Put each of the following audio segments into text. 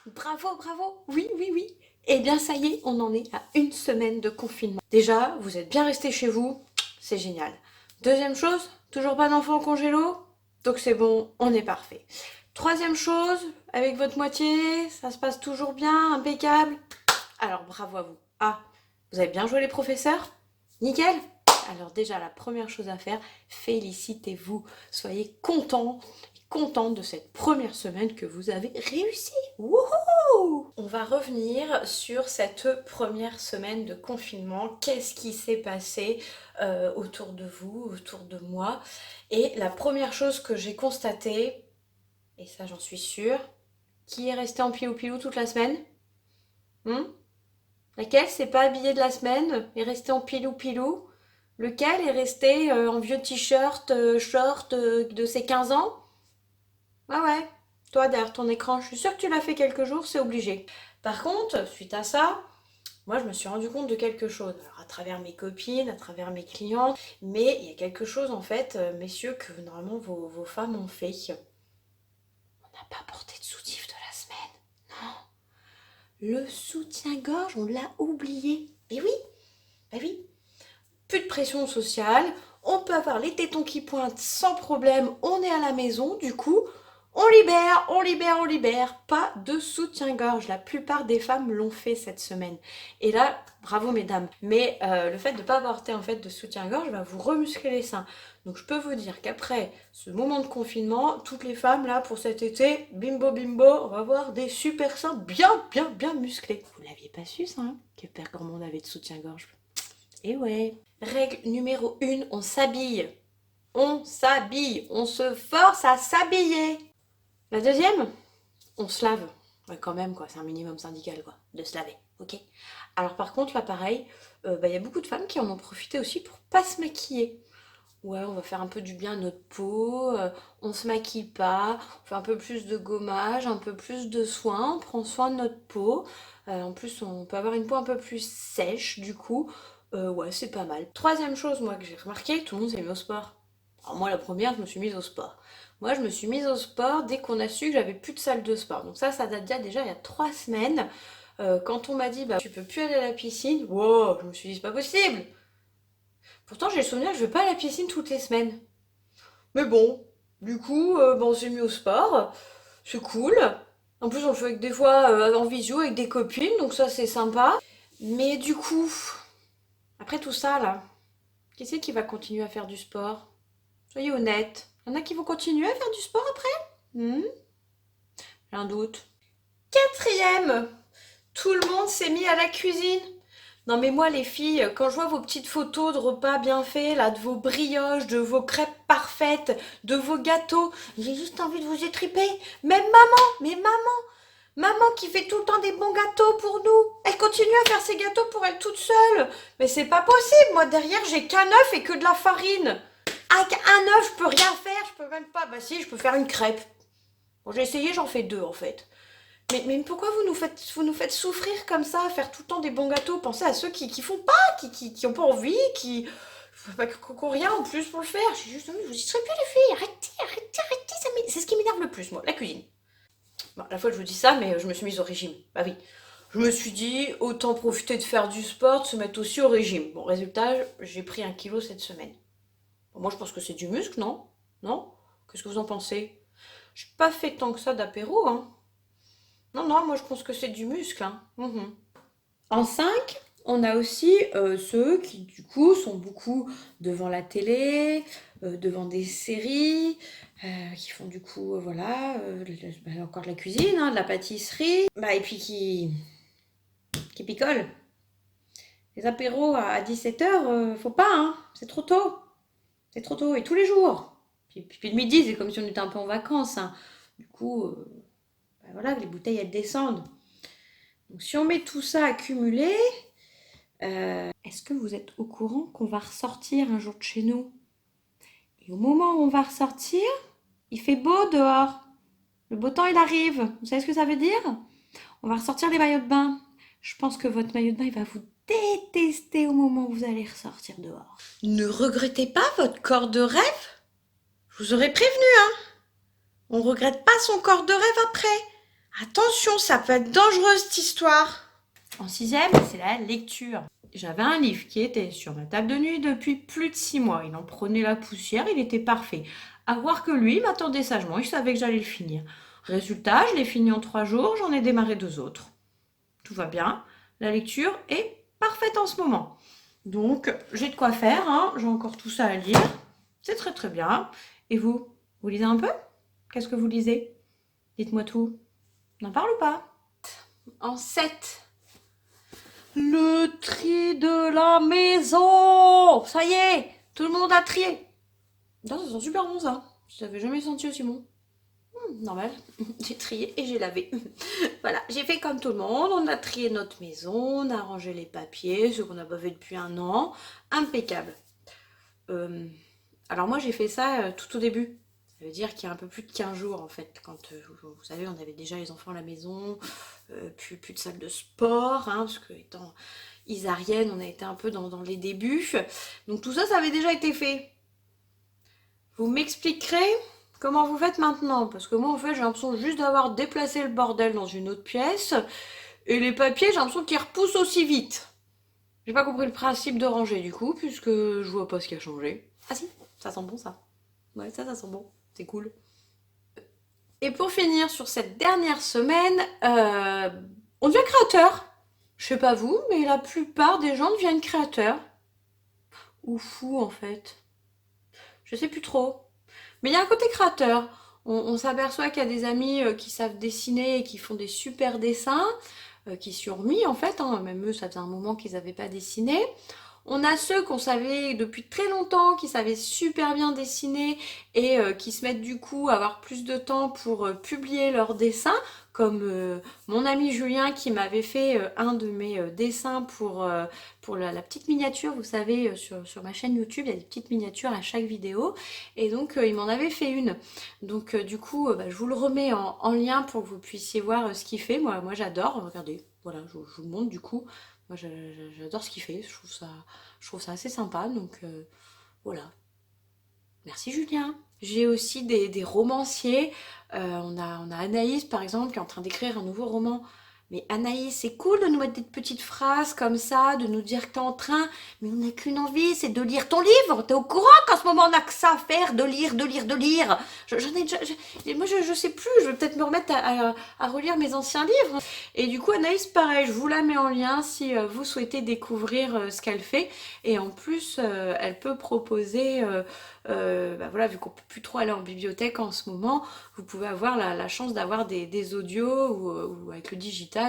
Bravo, bravo. Oui, oui, oui. Eh bien, ça y est, on en est à une semaine de confinement. Déjà, vous êtes bien restés chez vous. C'est génial. Deuxième chose, toujours pas d'enfants en congélo. Donc c'est bon, on est parfait. Troisième chose, avec votre moitié, ça se passe toujours bien, impeccable. Alors bravo à vous. Ah, vous avez bien joué les professeurs? Nickel. Alors déjà, la première chose à faire, félicitez-vous. Soyez contents et contente de cette première semaine que vous avez réussi. Wouhou! On va revenir sur cette première semaine de confinement. Qu'est-ce qui s'est passé autour de vous, autour de moi? Et la première chose que j'ai constatée, et ça j'en suis sûre, qui est resté en pilou-pilou toute la semaine? Laquelle s'est pas habillée de la semaine, est restée en pilou-pilou? Lequel est resté en vieux t-shirt, short de ses 15 ans? Ah ouais, toi derrière ton écran, je suis sûre que tu l'as fait quelques jours, c'est obligé. Par contre, suite à ça, moi je me suis rendu compte de quelque chose. Alors à travers mes copines, à travers mes clients, mais il y a quelque chose en fait, messieurs, que normalement vos femmes ont fait. On n'a pas porté de soutif de la semaine. Non. Le soutien-gorge, on l'a oublié. Mais oui, bah oui. Plus de pression sociale, on peut avoir les tétons qui pointent sans problème, on est à la maison, du coup, on libère, on libère, on libère. Pas de soutien-gorge, la plupart des femmes l'ont fait cette semaine. Et là, bravo mesdames. Mais le fait de ne pas porter en fait de soutien-gorge va vous remuscler les seins. Donc je peux vous dire qu'après ce moment de confinement, toutes les femmes là pour cet été, bimbo bimbo, on va avoir des super seins bien bien bien musclés. Vous l'aviez pas su ça, hein, que Père Gourmand avait de soutien-gorge? Et ouais. Règle numéro 1, on s'habille. On s'habille. On se force à s'habiller. La deuxième, on se lave. Ouais, quand même, quoi. C'est un minimum syndical, quoi. De se laver. Ok. Alors, par contre, là, pareil, y a beaucoup de femmes qui en ont profité aussi pour pas se maquiller. Ouais, on va faire un peu du bien à notre peau, on se maquille pas, on fait un peu plus de gommage, un peu plus de soins, on prend soin de notre peau. En plus, on peut avoir une peau un peu plus sèche, du coup. Ouais, c'est pas mal. Troisième chose, moi, que j'ai remarqué, tout le monde s'est mis au sport. Alors moi, la première, je me suis mise au sport. Moi, je me suis mise au sport dès qu'on a su que j'avais plus de salle de sport. Donc ça date déjà il y a 3 semaines. Quand on m'a dit, bah, tu peux plus aller à la piscine, wow, je me suis dit, c'est pas possible. Pourtant, j'ai le souvenir que je vais pas à la piscine toutes les semaines. Mais bon, du coup, on s'est mis au sport. C'est cool. En plus, on le fait avec des fois en visio avec des copines, donc ça, c'est sympa. Mais du coup, après tout ça, là, qui c'est qui va continuer à faire du sport? Soyez honnêtes. Il y en a qui vont continuer à faire du sport après? J'ai un doute. Quatrième, tout le monde s'est mis à la cuisine. Non mais moi les filles, quand je vois vos petites photos de repas bien faits, là, de vos brioches, de vos crêpes parfaites, de vos gâteaux, j'ai juste envie de vous étriper. Même maman, mais maman qui fait tout le temps des bons gâteaux pour nous, elle continue à faire ses gâteaux pour elle toute seule. Mais c'est pas possible, moi derrière j'ai qu'un œuf et que de la farine. Avec un œuf, je peux rien faire, je peux même pas. Bah si, je peux faire une crêpe. Bon, j'ai essayé, j'en fais deux en fait. Mais pourquoi vous nous faites souffrir comme ça, faire tout le temps des bons gâteaux? Pensez à ceux qui font pas, qui ont pas envie, qui ont rien en plus pour le faire. J'ai juste envie de vous distraire plus les filles. Arrêtez, c'est ce qui m'énerve le plus, moi, la cuisine. Bon, la fois je vous dis ça, mais je me suis mise au régime. Bah oui. Je me suis dit, autant profiter de faire du sport, de se mettre aussi au régime. Bon, résultat, j'ai pris 1 kilo cette semaine. Bon, moi, je pense que c'est du muscle, non? Non? Qu'est-ce que vous en pensez? J'ai pas fait tant que ça d'apéro, hein. Non, non, moi je pense que c'est du muscle, hein. En 5, on a aussi ceux qui, du coup, sont beaucoup devant la télé, devant des séries, qui font du coup, voilà, encore de la cuisine, hein, de la pâtisserie, bah, et puis qui picolent. Les apéros à 17h, faut pas, hein, c'est trop tôt. C'est trop tôt, et tous les jours. Puis le midi, c'est comme si on était un peu en vacances, hein. Du coup, bah, voilà, les bouteilles, elles descendent. Donc si on met tout ça accumulé, est-ce que vous êtes au courant qu'on va ressortir un jour de chez nous? Et au moment où on va ressortir, il fait beau dehors. Le beau temps, il arrive. Vous savez ce que ça veut dire? On va ressortir les maillots de bain. Je pense que votre maillot de bain, il va vous détester au moment où vous allez ressortir dehors. Ne regrettez pas votre corps de rêve. Je vous aurais prévenu, hein. On regrette pas son corps de rêve après. Attention, ça peut être dangereux cette histoire. En sixième, c'est la lecture. J'avais un livre qui était sur ma table de nuit depuis plus de 6 mois. Il en prenait la poussière, il était parfait. À voir que lui m'attendait sagement, il savait que j'allais le finir. Résultat, je l'ai fini en 3 jours, j'en ai démarré 2 autres. Tout va bien, la lecture est parfaite en ce moment. Donc, j'ai de quoi faire, hein. J'ai encore tout ça à lire. C'est très très bien. Et vous lisez un peu? Qu'est-ce que vous lisez? Dites-moi tout. On en parle ou pas? En 7. Le tri de la maison. Ça y est, tout le monde a trié. Non, ça sent super bon ça. Je l'avais jamais senti aussi bon. Normal, j'ai trié et j'ai lavé. Voilà, j'ai fait comme tout le monde. On a trié notre maison, on a rangé les papiers, ce qu'on n'a pas fait depuis un an. Impeccable. Alors moi j'ai fait ça tout au début. Ça veut dire qu'il y a un peu plus de 15 jours en fait. Quand vous savez, on avait déjà les enfants à la maison, plus de salle de sport, hein, parce que étant isarienne, on a été un peu dans les débuts. Donc tout ça, ça avait déjà été fait. Vous m'expliquerez comment vous faites maintenant, parce que moi en fait j'ai l'impression juste d'avoir déplacé le bordel dans une autre pièce, et les papiers j'ai l'impression qu'ils repoussent aussi vite. J'ai pas compris le principe de ranger du coup, puisque je vois pas ce qui a changé. Ah si, ça sent bon ça. Ouais, ça sent bon, c'est cool. Et pour finir sur cette dernière semaine, on devient créateur. Je sais pas vous, mais la plupart des gens deviennent créateurs. Ou fous en fait. Je sais plus trop. Mais il y a un côté créateur. On s'aperçoit qu'il y a des amis qui savent dessiner et qui font des super dessins, qui s'y ont remis en fait, hein. Même eux, ça faisait un moment qu'ils n'avaient pas dessiné. On a ceux qu'on savait depuis très longtemps, qui savaient super bien dessiner et qui se mettent du coup à avoir plus de temps pour publier leurs dessins, comme mon ami Julien qui m'avait fait un de mes dessins pour la petite miniature, vous savez, sur ma chaîne YouTube, il y a des petites miniatures à chaque vidéo, et donc il m'en avait fait une. Donc du coup, je vous le remets en lien pour que vous puissiez voir ce qu'il fait. Moi j'adore, regardez, voilà, je vous le montre du coup. Moi j'adore ce qu'il fait, je trouve ça assez sympa, donc voilà. Merci Julien. J'ai aussi des romanciers. On a Anaïs par exemple qui est en train d'écrire un nouveau roman. Mais Anaïs, c'est cool de nous mettre des petites phrases comme ça, de nous dire que t'es en train, mais on n'a qu'une envie, c'est de lire ton livre. T'es au courant qu'en ce moment on n'a que ça à faire, de lire, de lire, de lire. J'en ai déjà, moi je sais plus, je vais peut-être me remettre à relire mes anciens livres. Et du coup Anaïs, pareil, je vous la mets en lien si vous souhaitez découvrir ce qu'elle fait. Et en plus, elle peut proposer voilà, vu qu'on peut plus trop aller en bibliothèque en ce moment, vous pouvez avoir la chance d'avoir des audios ou avec le digital.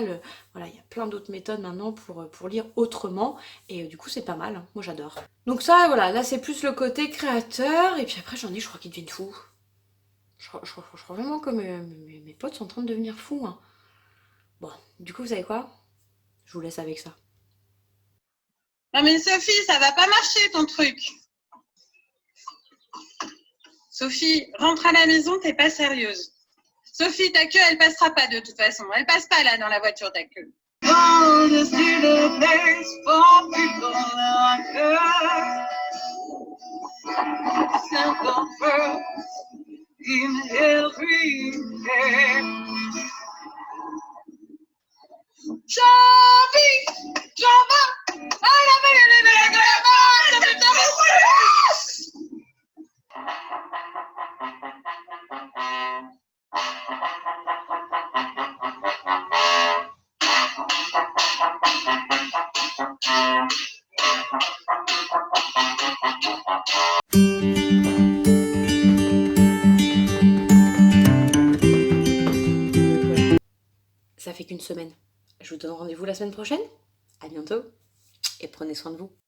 Voilà, il y a plein d'autres méthodes maintenant pour lire autrement. Et du coup, c'est pas mal, hein. Moi, j'adore. Donc ça, voilà, là, c'est plus le côté créateur. Et puis après, j'en ai, je crois qu'ils deviennent fous. Je crois vraiment que mes potes sont en train de devenir fous, hein. Bon, du coup, vous savez quoi? Je vous laisse avec ça. Non mais Sophie, ça va pas marcher ton truc. Sophie, rentre à la maison, t'es pas sérieuse. Sophie, ta queue, elle passera pas de toute façon. Elle passe pas là dans la voiture, ta queue. Ça fait qu'une semaine. Je vous donne rendez-vous la semaine prochaine. À bientôt et prenez soin de vous.